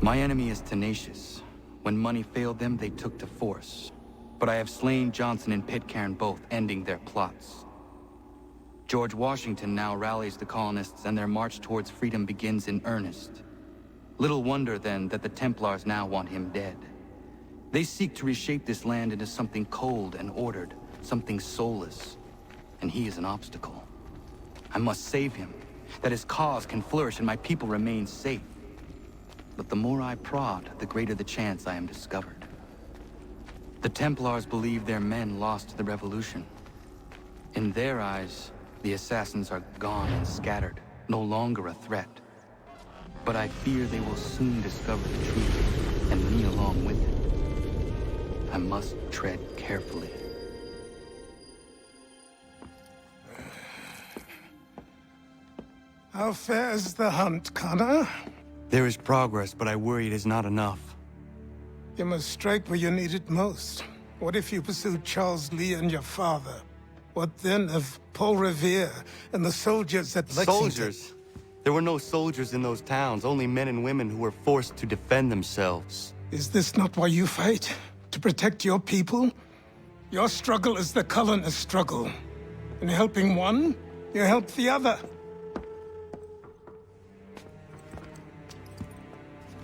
My enemy is tenacious. When money failed them, they took to force. But I have slain Johnson and Pitcairn both, ending their plots. George Washington now rallies the colonists, and their march towards freedom begins in earnest. Little wonder, then, that the Templars now want him dead. They seek to reshape this land into something cold and ordered, something soulless. And he is an obstacle. I must save him, that his cause can flourish and my people remain safe. But the more I prod, the greater the chance I am discovered. The Templars believe their men lost the revolution. In their eyes, the assassins are gone and scattered, no longer a threat. But I fear they will soon discover the truth, and me along with it. I must tread carefully. How fares the hunt, Connor? There is progress, but I worry it is not enough. You must strike where you need it most. What if you pursued Charles Lee and your father? What then of Paul Revere and the soldiers at Lexington? Soldiers? There were no soldiers in those towns, only men and women who were forced to defend themselves. Is this not why you fight? To protect your people? Your struggle is the colonist struggle. In helping one, you help the other.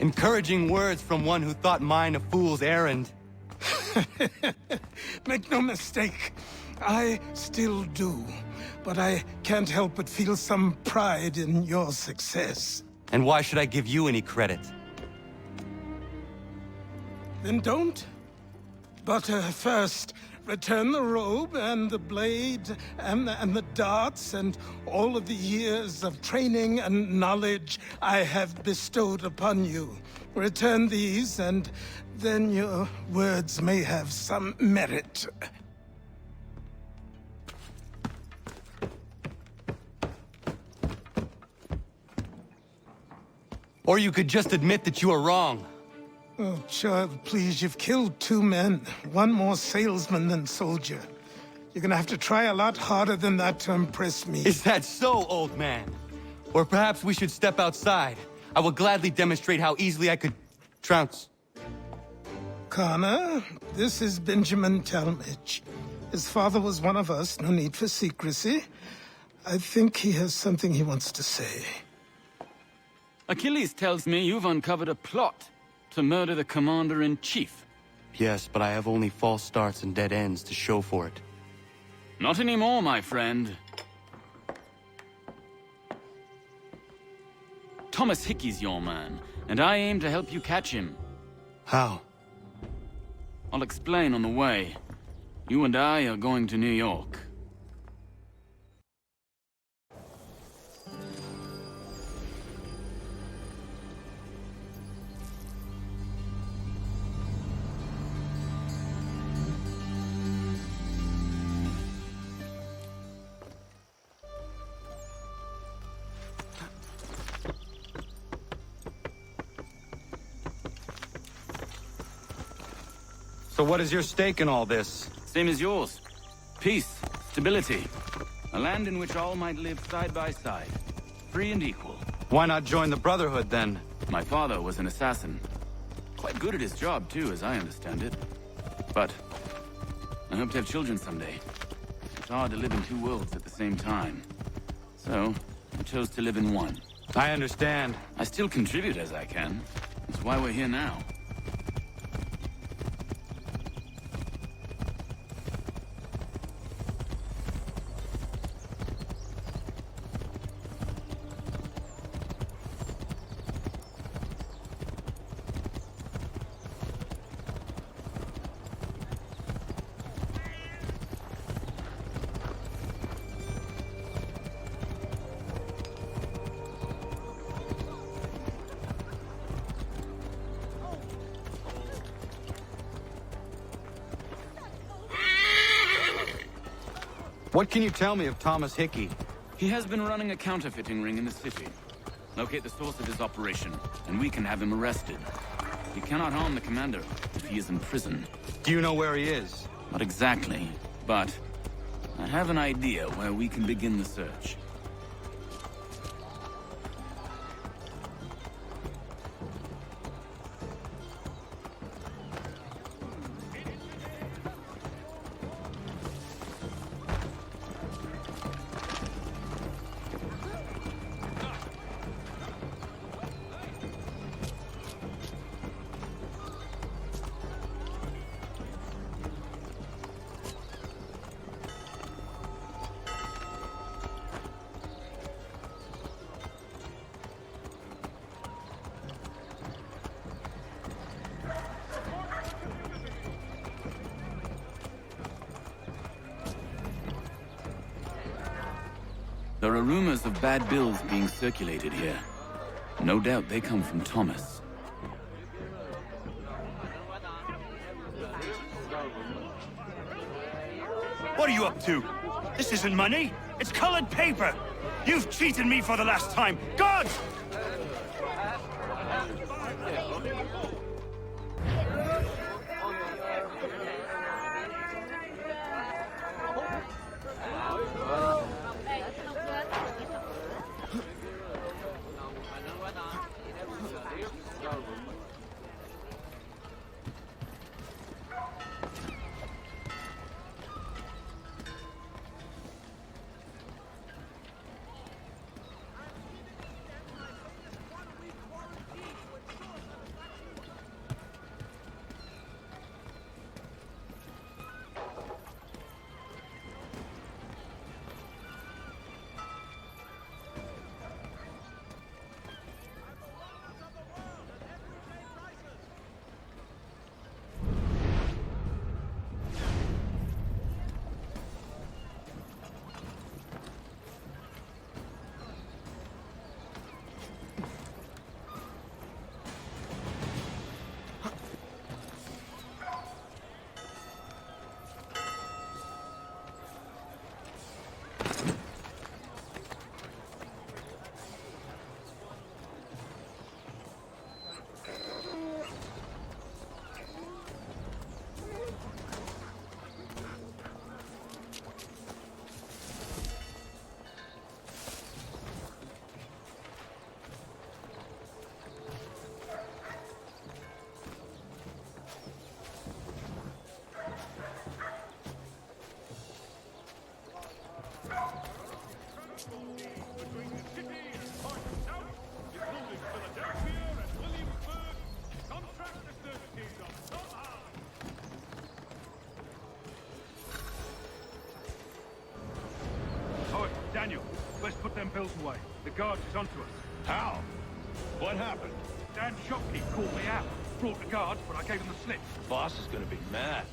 Encouraging words from one who thought mine a fool's errand. Make no mistake, I still do. But I can't help but feel some pride in your success. And why should I give you any credit? Then don't. But first, return the robe and the blade and the darts and all of the years of training and knowledge I have bestowed upon you. Return these, and then your words may have some merit. Or you could just admit that you are wrong. Oh, child, please, you've killed 2 men. One more salesman than soldier. You're gonna have to try a lot harder than that to impress me. Is that so, old man? Or perhaps we should step outside. I will gladly demonstrate how easily I could trounce. Connor, this is Benjamin Talmadge. His father was one of us, no need for secrecy. I think he has something he wants to say. Achilles tells me you've uncovered a plot to murder the Commander-in-Chief. Yes, but I have only false starts and dead ends to show for it. Not anymore, my friend. Thomas Hickey's your man, and I aim to help you catch him. How? I'll explain on the way. You and I are going to New York. So what is your stake in all this? Same as yours. Peace, stability. A land in which all might live side by side. Free and equal. Why not join the Brotherhood, then? My father was an assassin. Quite good at his job, too, as I understand it. But I hope to have children someday. It's hard to live in 2 worlds at the same time. So, I chose to live in one. I understand. I still contribute as I can. That's why we're here now. What can you tell me of Thomas Hickey? He has been running a counterfeiting ring in the city. Locate the source of his operation, and we can have him arrested. He cannot harm the commander if he is in prison. Do you know where he is? Not exactly, but I have an idea where we can begin the search. There are rumors of bad bills being circulated here. No doubt they come from Thomas. What are you up to? This isn't money. It's colored paper. You've cheated me for the last time. God! Daniel, let's put them bills away. The guards is onto us. How? What happened? Dan's shopkeep called me out. Brought the guards, but I gave him the slip. Boss is gonna be mad.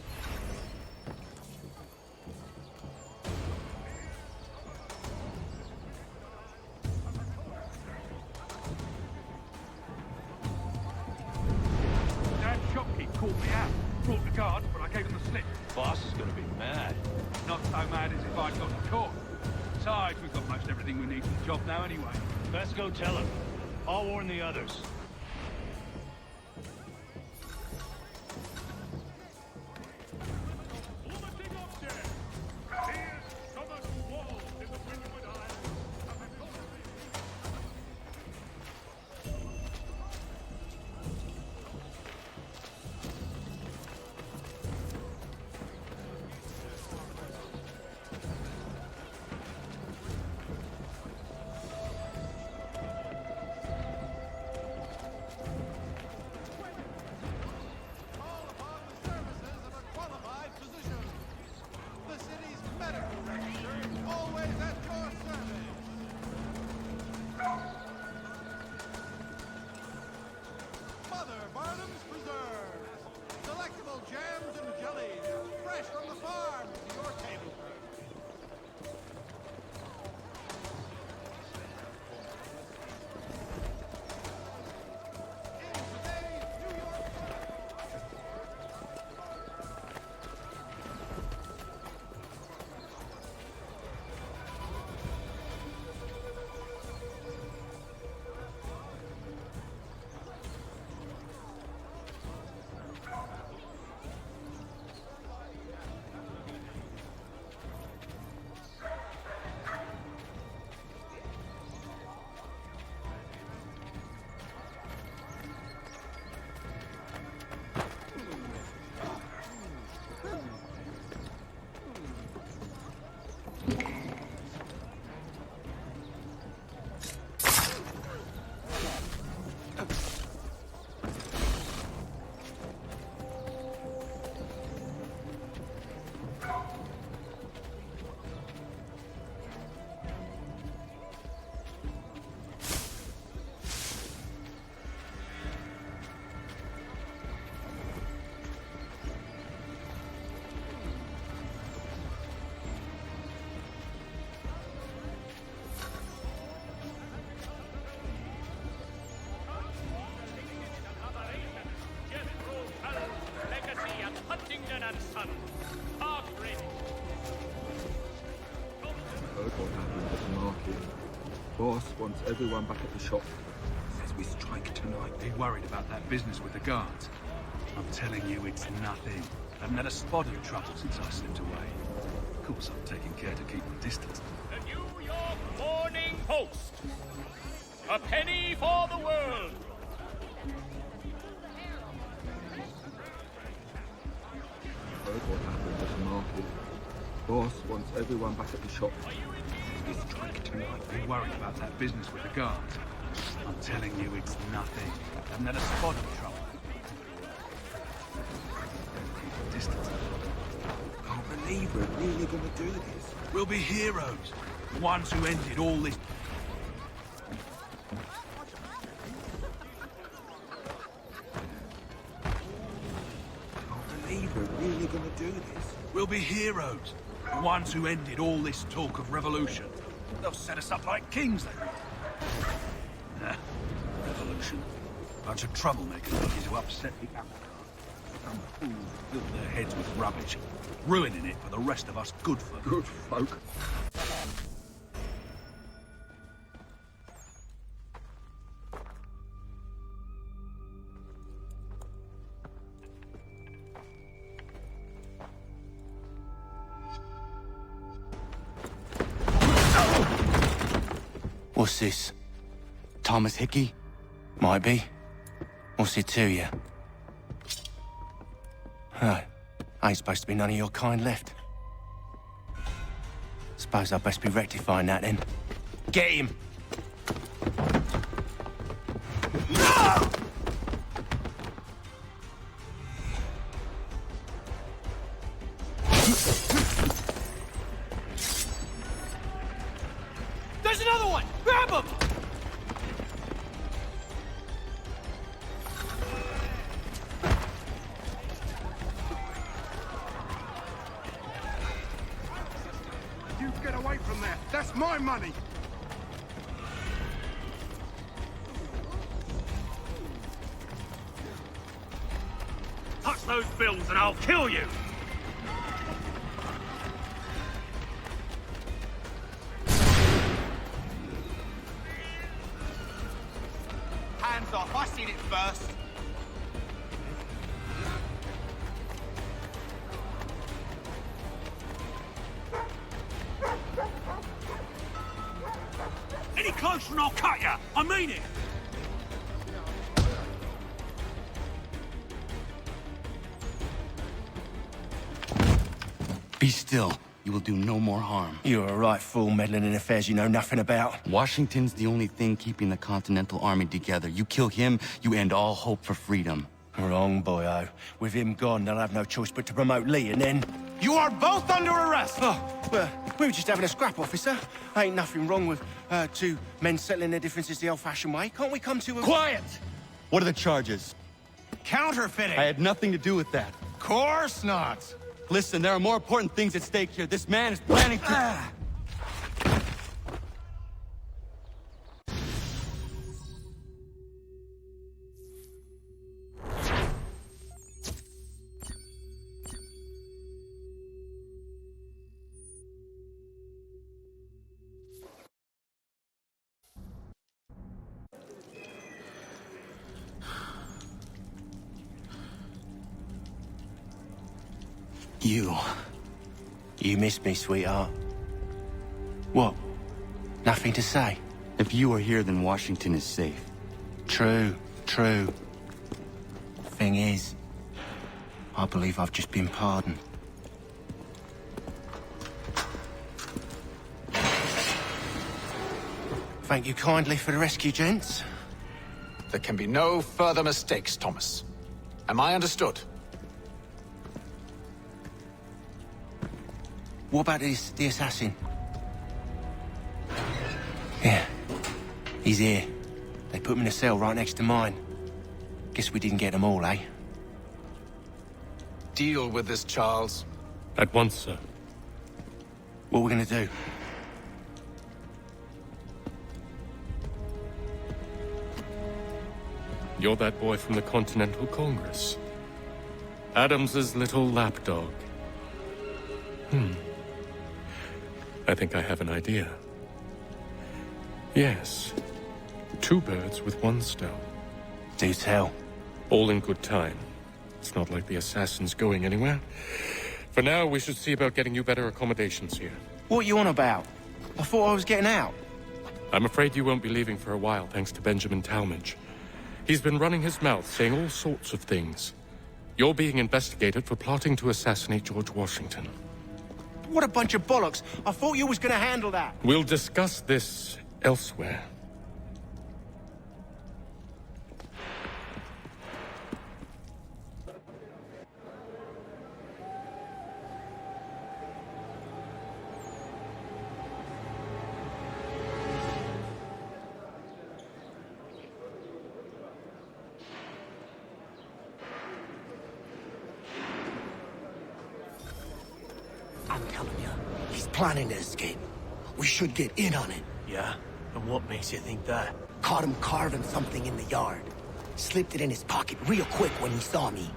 Dan's shopkeep called me out. Brought the guards, but I gave him the slip. Boss is gonna be mad. Not so mad as if I'd got caught. Besides, we've got most everything we need for the job now anyway. Let's go tell him. I'll warn the others. Boss wants everyone back at the shop. Says we strike tonight. Be worried about that business with the guards. I'm telling you, it's nothing. Haven't had a spot of trouble since I slipped away. Of course, I'm taking care to keep my distance. The New York Morning Post. A penny for the world. Heard what happened at the market. Boss wants everyone back at the shop. Says we strike tonight. Be worried about that business with the guards. I'm telling you, it's nothing. Haven't had a spot of trouble. Keep my distance. Can't believe we're really gonna do this. We'll be heroes. The ones who ended all this. Can't believe we're really gonna do this. We'll be heroes. The ones who ended all this talk of revolution. They'll set us up like kings, they will. Nah, revolution. Bunch of troublemakers looking to upset the apple cart. Some fools fill their heads with rubbish, ruining it for the rest of us good folk. Good folk. What's this? Thomas Hickey? Might be. What's it to you? Oh, ain't supposed to be none of your kind left. Suppose I'd best be rectifying that then. Get him! There's another one! Grab him! You get away from there. That's my money. Touch those bills and I'll kill you! Hands off, I seen it first. Any closer and I'll cut ya! I mean it! Be still. You will do no more harm. You're a right fool meddling in affairs you know nothing about. Washington's the only thing keeping the Continental Army together. You kill him, you end all hope for freedom. Wrong, boyo. With him gone, they'll have no choice but to promote Lee, and then... You are both under arrest! Oh, well, we were just having a scrap, officer. Ain't nothing wrong with two men settling their differences the old-fashioned way. Can't we come to a... Quiet! What are the charges? Counterfeiting! I had nothing to do with that. Course not! Listen, there are more important things at stake here. This man is planning to... You missed me, sweetheart. What? Nothing to say? If you are here, then Washington is safe. True. Thing is, I believe I've just been pardoned. Thank you kindly for the rescue, gents. There can be no further mistakes, Thomas. Am I understood? What about the assassin? Yeah, he's here. They put him in a cell right next to mine. Guess we didn't get them all, eh? Deal with this, Charles. At once, sir. What are we gonna do? You're that boy from the Continental Congress. Adams's little lapdog. I think I have an idea. Yes. 2 birds with 1 stone. Do tell. All in good time. It's not like the assassin's going anywhere. For now, we should see about getting you better accommodations here. What you on about? I thought I was getting out. I'm afraid you won't be leaving for a while, thanks to Benjamin Talmadge. He's been running his mouth, saying all sorts of things. You're being investigated for plotting to assassinate George Washington. What a bunch of bollocks. I thought you was gonna handle that. We'll discuss this elsewhere. I'm telling you, he's planning to escape. We should get in on it. Yeah? And what makes you think that? Caught him carving something in the yard. Slipped it in his pocket real quick when he saw me.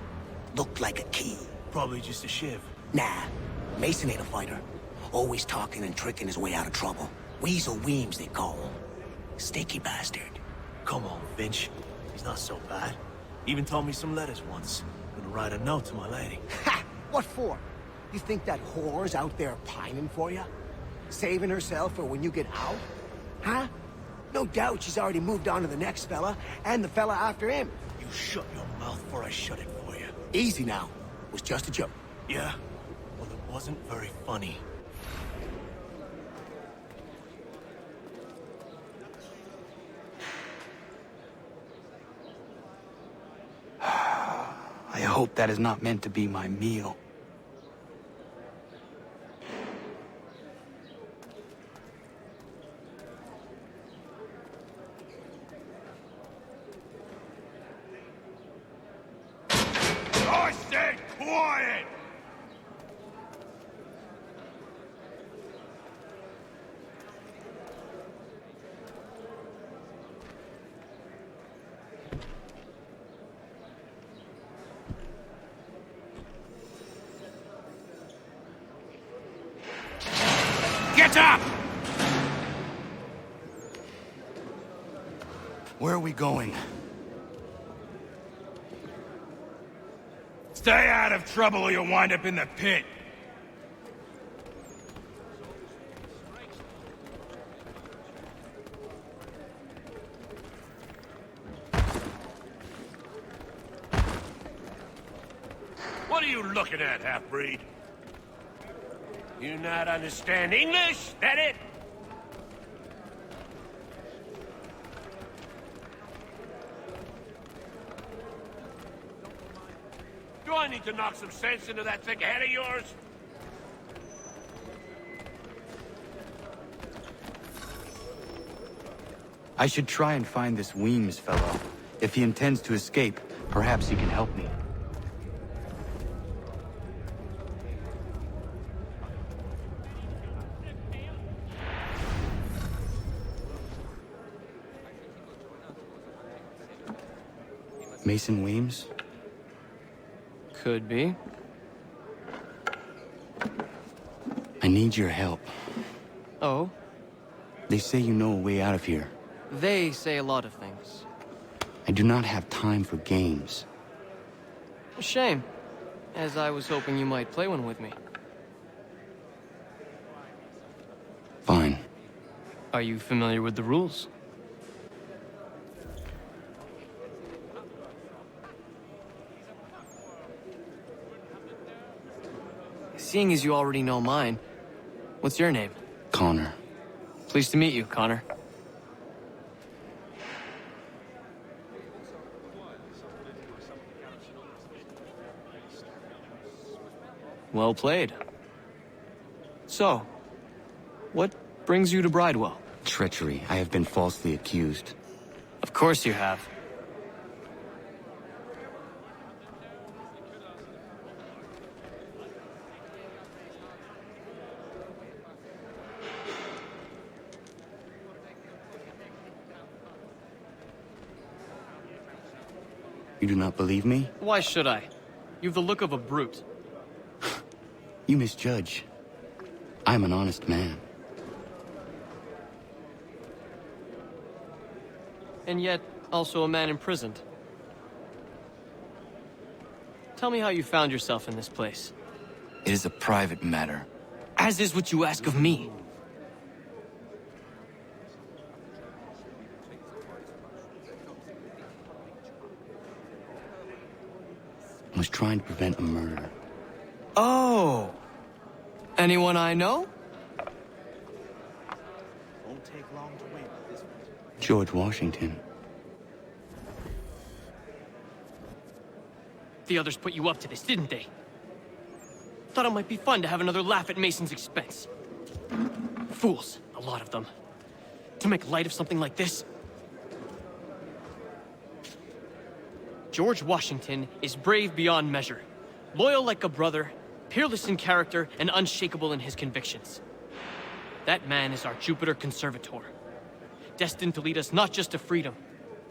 Looked like a key. Probably just a shiv. Nah, Mason ain't a fighter. Always talking and tricking his way out of trouble. Weasel Weems, they call him. Sneaky bastard. Come on, Finch. He's not so bad. Even told me some letters once. Gonna write a note to my lady. Ha! What for? You think that whore's out there pining for you? Saving herself for when you get out? Huh? No doubt she's already moved on to the next fella, and the fella after him. You shut your mouth before I shut it for you. Easy now. It was just a joke. Yeah? Well, it wasn't very funny. I hope that is not meant to be my meal. I said quiet! Get up! Where are we going? Stay out of trouble or you'll wind up in the pit. What are you looking at, half-breed? You not understand English? That it? Do I need to knock some sense into that thick head of yours? I should try and find this Weems fellow. If he intends to escape, perhaps he can help me. Mason Weems? Could be. I need your help. Oh? They say you know a way out of here. They say a lot of things. I do not have time for games. A shame, as I was hoping you might play one with me. Fine. Are you familiar with the rules? Seeing as you already know mine, what's your name? Connor. Pleased to meet you, Connor. Well played. So, what brings you to Bridewell? Treachery. I have been falsely accused. Of course you have. You do not believe me? Why should I? You've the look of a brute. You misjudge. I'm an honest man. and yet also a man imprisoned. Tell me how you found yourself in this place. It is a private matter. As is what you ask of me. I was trying to prevent a murder. Oh! Anyone I know? Won't take long to win this one. George Washington. The others put you up to this, didn't they? Thought it might be fun to have another laugh at Mason's expense. Fools, a lot of them. To make light of something like this. George Washington is brave beyond measure, loyal like a brother, peerless in character, and unshakable in his convictions. That man is our Jupiter Conservator, destined to lead us not just to freedom,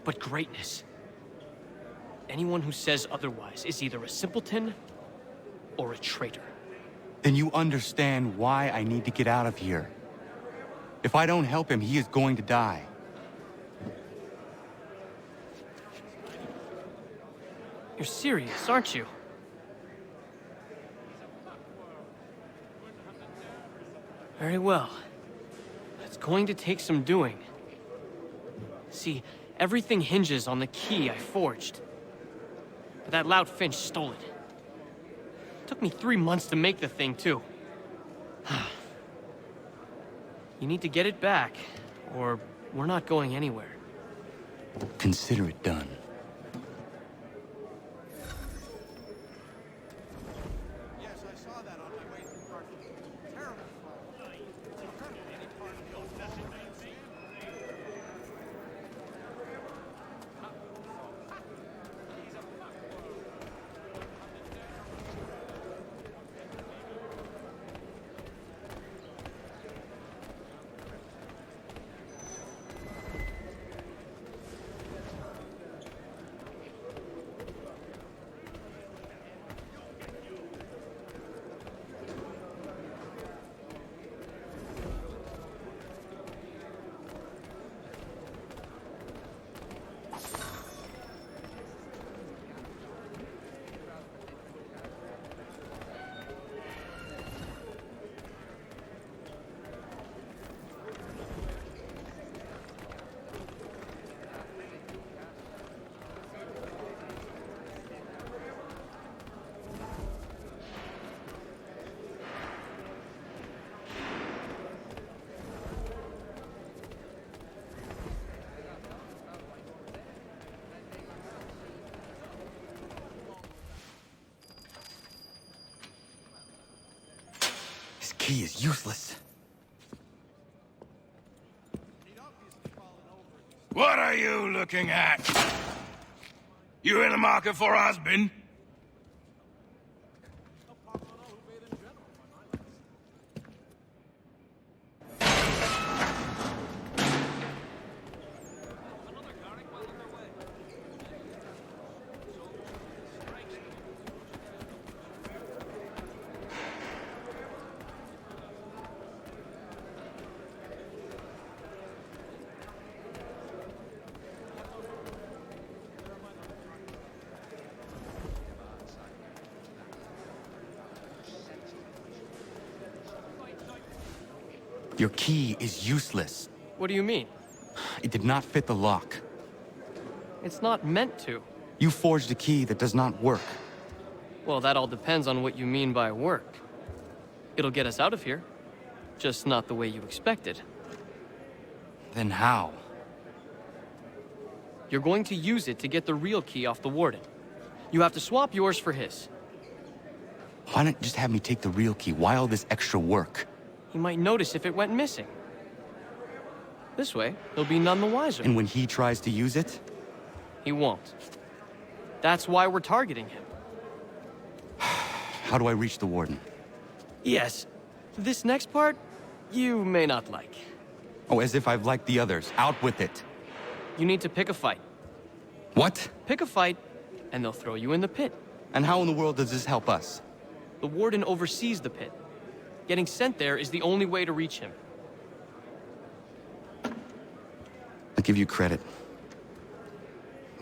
but greatness. Anyone who says otherwise is either a simpleton or a traitor. Then you understand why I need to get out of here. If I don't help him, he is going to die. You're serious, aren't you? Very well. It's going to take some doing. See, everything hinges on the key I forged. But that loud Finch stole it. Took me 3 months to make the thing, too. You need to get it back, or we're not going anywhere. Consider it done. This key is useless. What are you looking at? You in the market for a husband? Your key is useless. What do you mean? It did not fit the lock. It's not meant to. You forged a key that does not work. Well, that all depends on what you mean by work. It'll get us out of here. Just not the way you expected. Then how? You're going to use it to get the real key off the warden. You have to swap yours for his. Why not just have me take the real key? Why all this extra work? He might notice if it went missing. This way, he'll be none the wiser. And when he tries to use it? He won't. That's why we're targeting him. How do I reach the warden? Yes. This next part, you may not like. Oh, as if I've liked the others. Out with it. You need to pick a fight. What? Pick a fight, and they'll throw you in the pit. And how in the world does this help us? The warden oversees the pit. Getting sent there is the only way to reach him. I'll give you credit.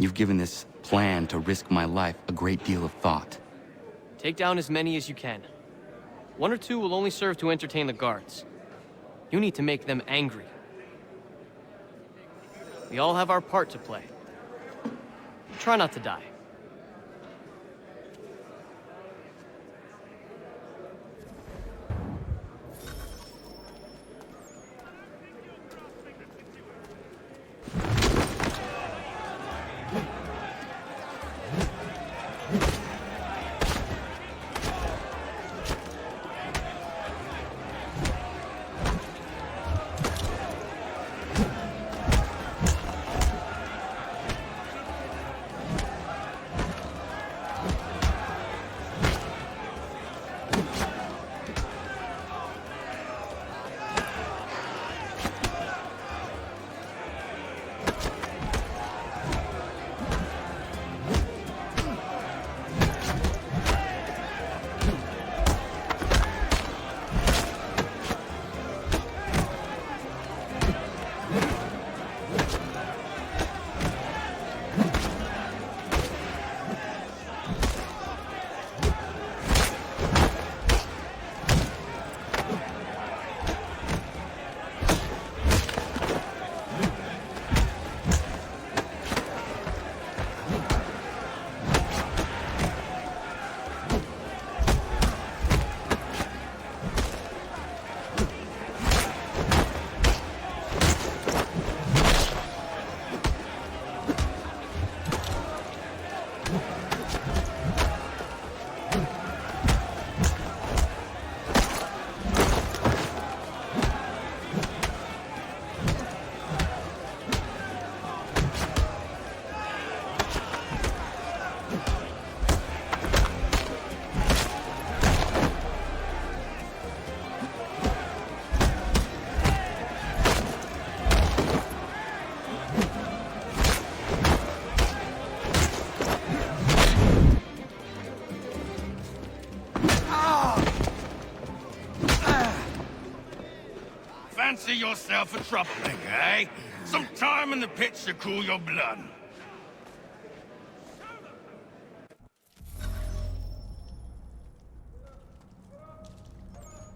You've given this plan to risk my life a great deal of thought. Take down as many as you can. 1 or 2 will only serve to entertain the guards. You need to make them angry. We all have our part to play. Try not to die. Fancy yourself a troublemaker, eh? Some time in the pits to cool your blood.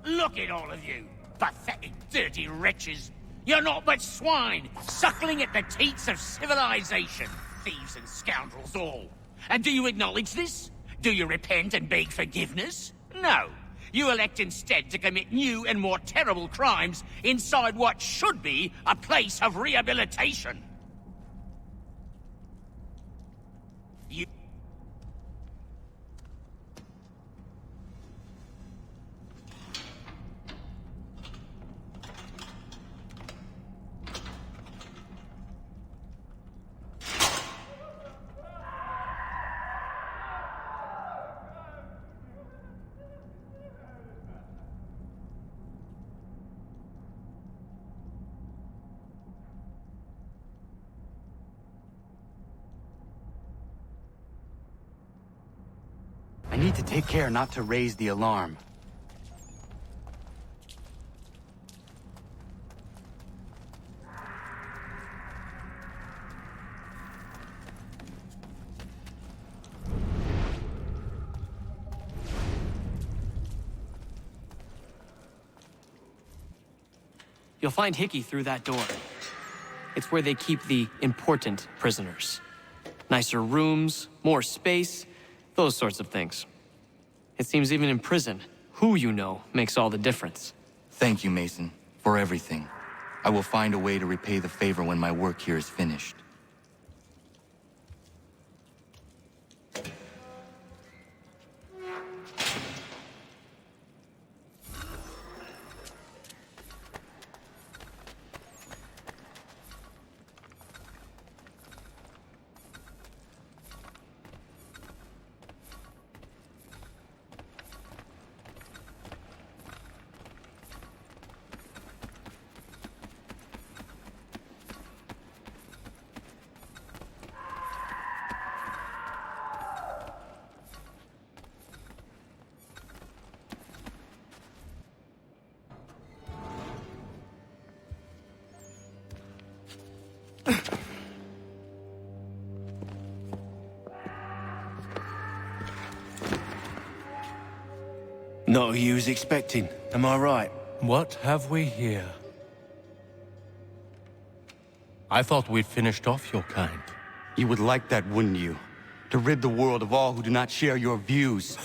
Look at all of you, pathetic, dirty wretches. You're not but swine, suckling at the teats of civilization. Thieves and scoundrels all. And do you acknowledge this? Do you repent and beg forgiveness? No. You elect instead to commit new and more terrible crimes inside what should be a place of rehabilitation. You... I need to take care not to raise the alarm. You'll find Hickey through that door. It's where they keep the important prisoners. Nicer rooms, more space, those sorts of things. It seems even in prison, who you know makes all the difference. Thank you, Mason, for everything. I will find a way to repay the favor when my work here is finished. Not who you was expecting, am I right? What have we here? I thought we'd finished off your kind. You would like that, wouldn't you? To rid the world of all who do not share your views.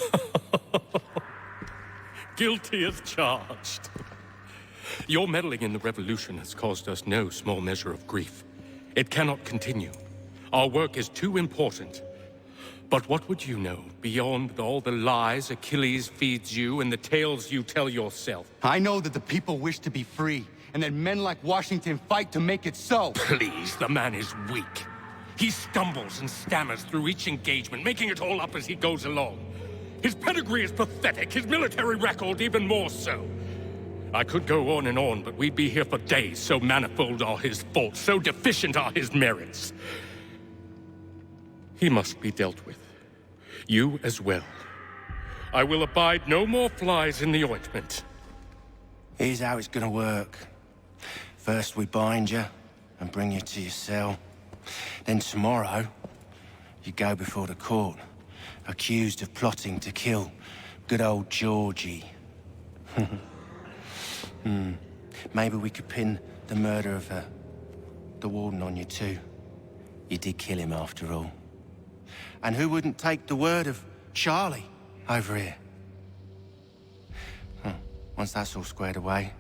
Guilty as charged. Your meddling in the revolution has caused us no small measure of grief. It cannot continue. Our work is too important. But what would you know beyond all the lies Achilles feeds you and the tales you tell yourself? I know that the people wish to be free, and that men like Washington fight to make it so. Please, the man is weak. He stumbles and stammers through each engagement, making it all up as he goes along. His pedigree is pathetic, his military record even more so. I could go on, but we'd be here for days, so manifold are his faults, so deficient are his merits. He must be dealt with. You as well. I will abide no more flies in the ointment. Here's how it's gonna work. First we bind you and bring you to your cell. Then tomorrow, you go before the court, accused of plotting to kill good old Georgie. Maybe we could pin the murder of the warden on you too. You did kill him after all. And who wouldn't take the word of Charlie over here? Once that's all squared away,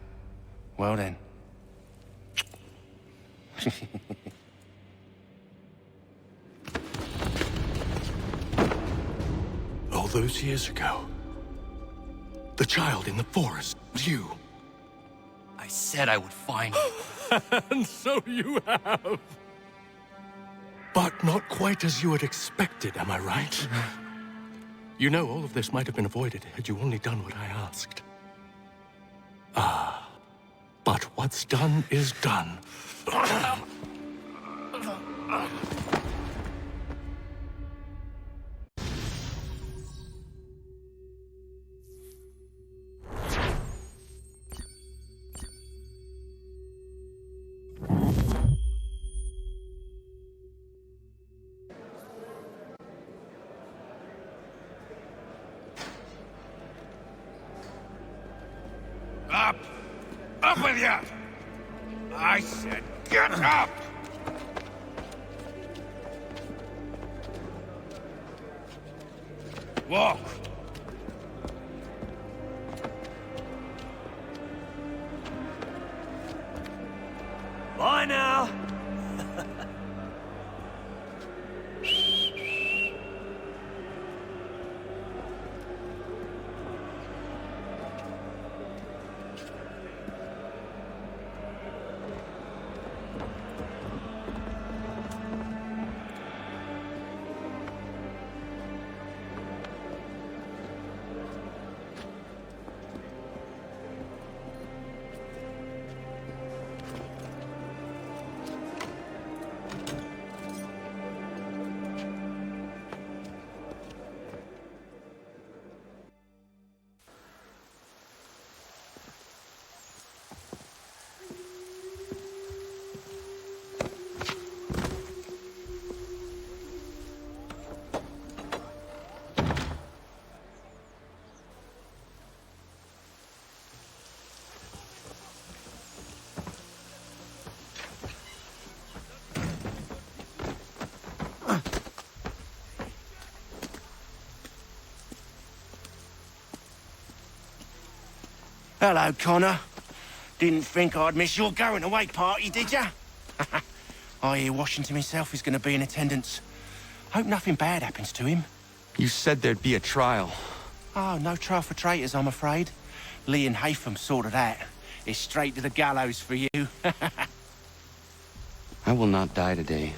well then. All those years ago, the child in the forest was you. I said I would find you. And so you have. But not quite as you had expected, am I right? You know, all of this might have been avoided had you only done what I asked. But what's done is done. Up! Up with you! I said get up! Walk! Bye now! Hello, Connor. Didn't think I'd miss your going away party, did ya? I hear Washington himself is going to be in attendance. Hope nothing bad happens to him. You said there'd be a trial. Oh, no trial for traitors, I'm afraid. Lee and Haytham sorted that. It's straight to the gallows for you. I will not die today.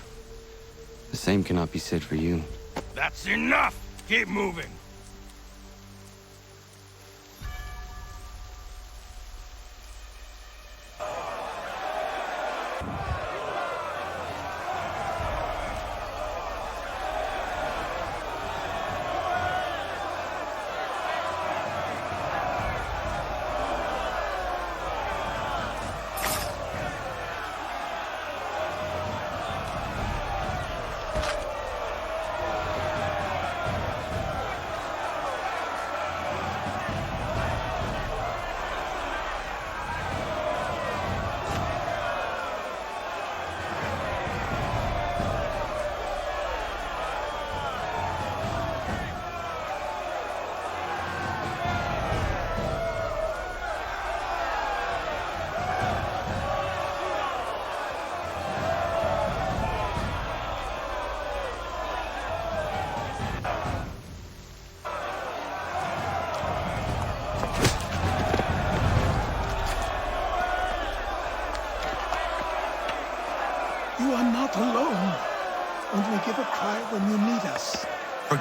The same cannot be said for you. That's enough! Keep moving!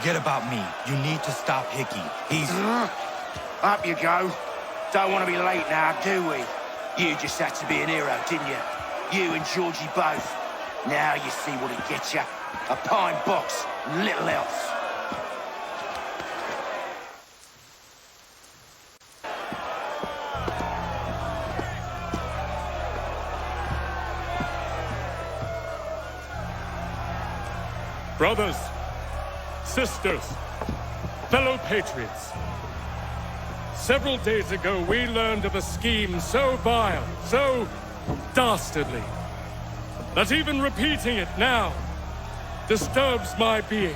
Forget about me. You need to stop Hickey. He's... Up you go. Don't want to be late now, do we? You just had to be an hero, didn't you? You and Georgie both. Now you see what it gets you. A pine box, little else. Brothers, sisters, fellow patriots. Several days ago, we learned of a scheme so vile, so dastardly, that even repeating it now disturbs my being.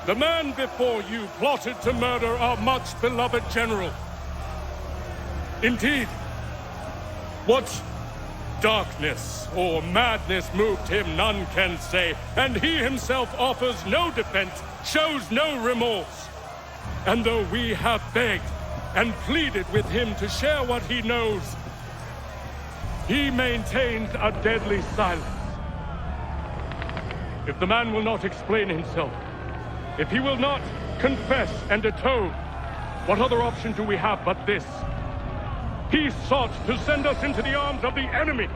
The man before you plotted to murder our much-beloved general. Indeed, what darkness or madness moved him, none can say, and he himself offers no defense, shows no remorse. And though we have begged and pleaded with him to share what he knows, he maintains a deadly silence. If the man will not explain himself, if he will not confess and atone, what other option do we have but this? He sought to send us into the arms of the enemy.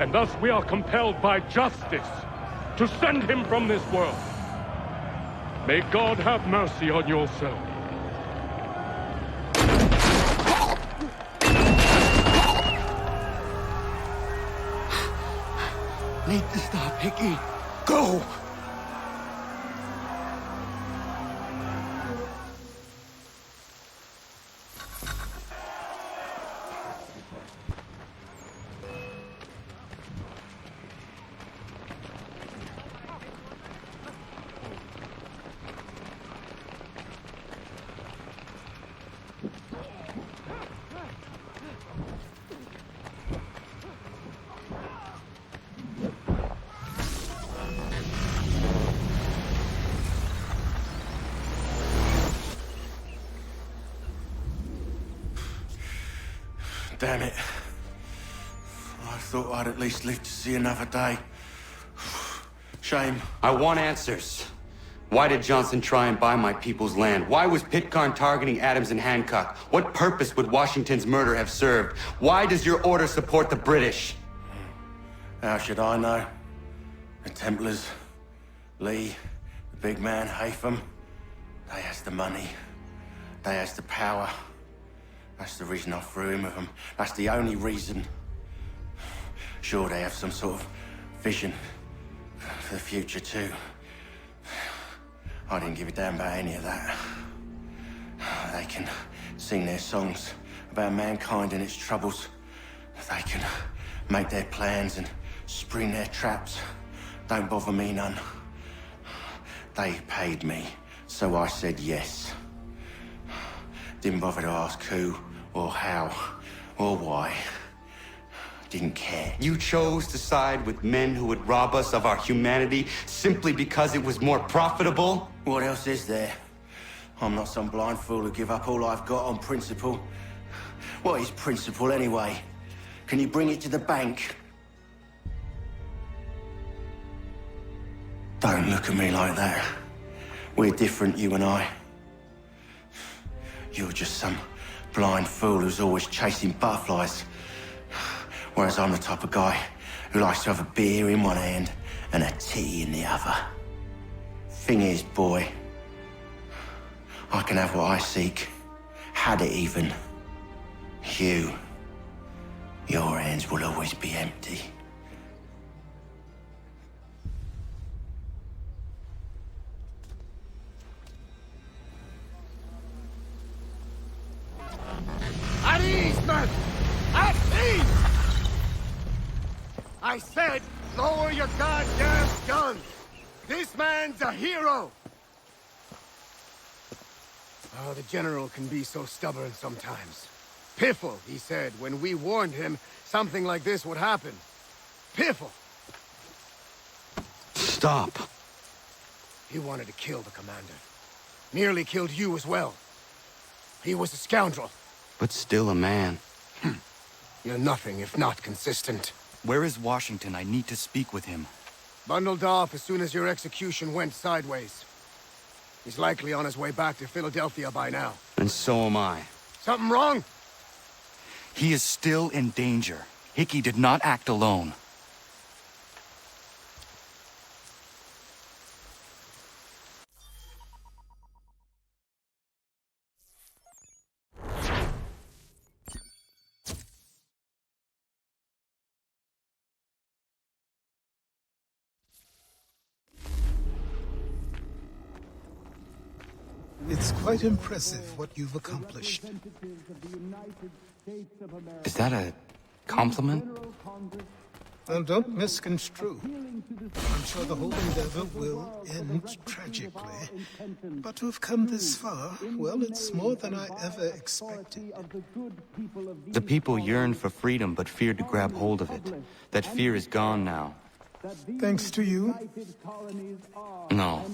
And thus we are compelled by justice to send him from this world. May God have mercy on your soul. Need to stop, Hickey. Go! Damn it. I thought I'd at least live to see another day. Shame. I want answers. Why did Johnson try and buy my people's land? Why was Pitcairn targeting Adams and Hancock? What purpose would Washington's murder have served? Why does your order support the British? How should I know? The Templars, Lee, the big man, Haytham, they has the money. They has the power. That's the reason I threw him with them. That's the only reason. Sure, they have some sort of vision for the future, too. I didn't give a damn about any of that. They can sing their songs about mankind and its troubles. They can make their plans and spring their traps. Don't bother me none. They paid me, so I said yes. Didn't bother to ask who, or how, or why. Didn't care. You chose to side with men who would rob us of our humanity simply because it was more profitable? What else is there? I'm not some blind fool who give up all I've got on principle. What is principle anyway? Can you bring it to the bank? Don't look at me like that. We're different, you and I. You're just some blind fool who's always chasing butterflies. Whereas I'm the type of guy who likes to have a beer in one hand and a tea in the other. Thing is, boy, I can have what I seek. Had it even. Your hands will always be empty. At ease, men! At ease! I said, lower your goddamn gun! This man's a hero! Oh, the General can be so stubborn sometimes. Piffle, he said, when we warned him something like this would happen. Piffle! Stop. He wanted to kill the commander. Nearly killed you as well. He was a scoundrel. But still a man. You're nothing if not consistent. Where is Washington? I need to speak with him. Bundled off as soon as your execution went sideways. He's likely on his way back to Philadelphia by now. And so am I. Something wrong? He is still in danger. Hickey did not act alone. It's quite impressive what you've accomplished. Is that a compliment? Well, don't misconstrue. I'm sure the whole endeavor will end tragically. But to have come this far, well, it's more than I ever expected. The people yearned for freedom but feared to grab hold of it. That fear is gone now. Thanks to you? No.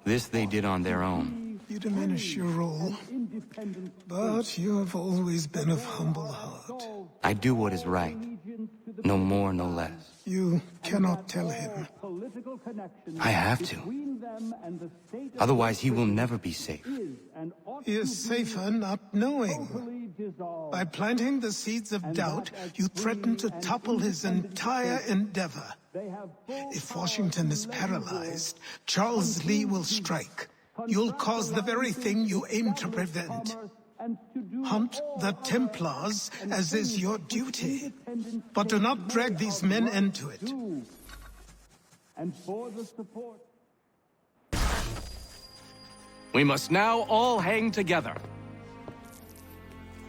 This they did on their own. You diminish your role, but you have always been of humble heart. I do what is right. No more, no less. You cannot tell him. I have to. Otherwise, he will never be safe. He is safer not knowing. By planting the seeds of doubt, you threaten to topple his entire endeavor. If Washington is paralyzed, Charles Lee will strike. You'll cause the very thing you aim to prevent. Hunt the Templars, as is your duty. But do not drag these men into it. We must now all hang together.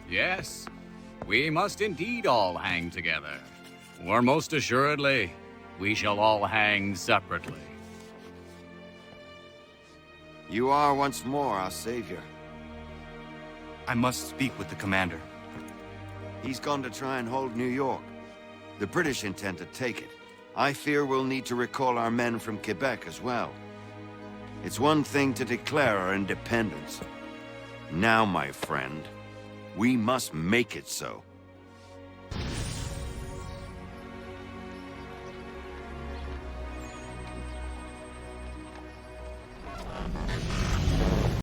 Yes, we must indeed all hang together. Or most assuredly, we shall all hang separately. You are once more our savior. I must speak with the commander. He's gone to try and hold New York. The British intend to take it. I fear we'll need to recall our men from Quebec as well. It's one thing to declare our independence. Now, my friend, we must make it so.